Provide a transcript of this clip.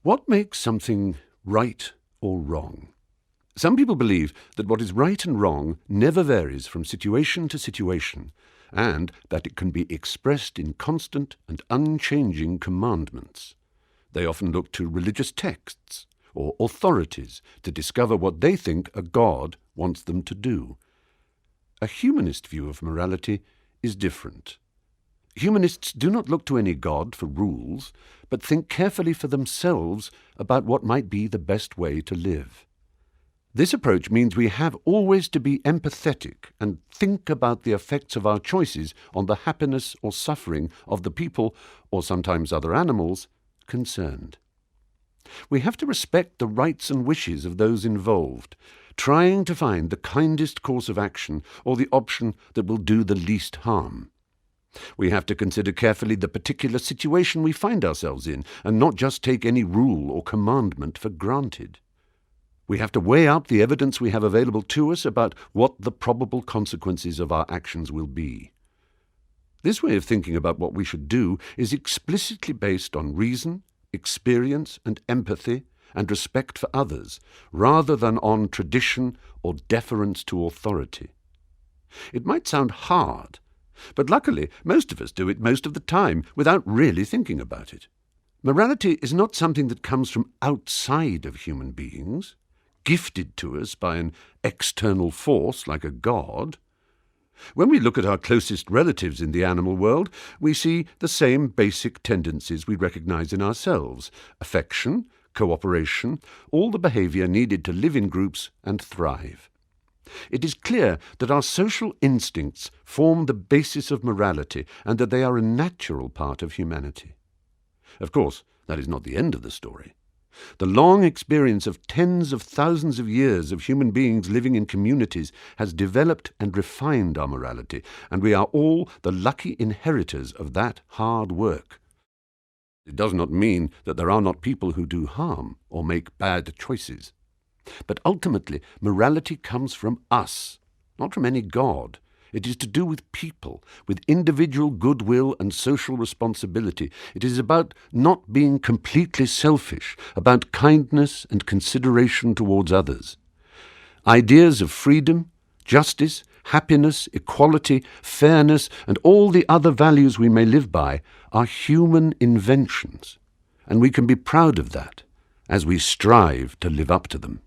What makes something right or wrong? Some people believe that what is right and wrong never varies from situation to situation, and that it can be expressed in constant and unchanging commandments. They often look to religious texts or authorities to discover what they think a God wants them to do. A humanist view of morality is different. Humanists do not look to any God for rules, but think carefully for themselves about what might be the best way to live. This approach means we have always to be empathetic and think about the effects of our choices on the happiness or suffering of the people, or sometimes other animals, concerned. We have to respect the rights and wishes of those involved, trying to find the kindest course of action or the option that will do the least harm. We have to consider carefully the particular situation we find ourselves in, and not just take any rule or commandment for granted. We have to weigh up the evidence we have available to us about what the probable consequences of our actions will be. This way of thinking about what we should do is explicitly based on reason, experience and empathy and respect for others, rather than on tradition or deference to authority. It might sound hard, but luckily most of us do it most of the time without really thinking about it. Morality is not something that comes from outside of human beings, gifted to us by an external force like a god. When we look at our closest relatives in the animal world, we see the same basic tendencies we recognize in ourselves: affection, cooperation, all the behavior needed to live in groups and thrive. It is clear that our social instincts form the basis of morality and that they are a natural part of humanity. Of course, that is not the end of the story. The long experience of tens of thousands of years of human beings living in communities has developed and refined our morality, and we are all the lucky inheritors of that hard work. It does not mean that there are not people who do harm or make bad choices. But ultimately, morality comes from us, not from any god. It is to do with people, with individual goodwill and social responsibility. It is about not being completely selfish, about kindness and consideration towards others. Ideas of freedom, justice, happiness, equality, fairness, and all the other values we may live by are human inventions, and we can be proud of that as we strive to live up to them.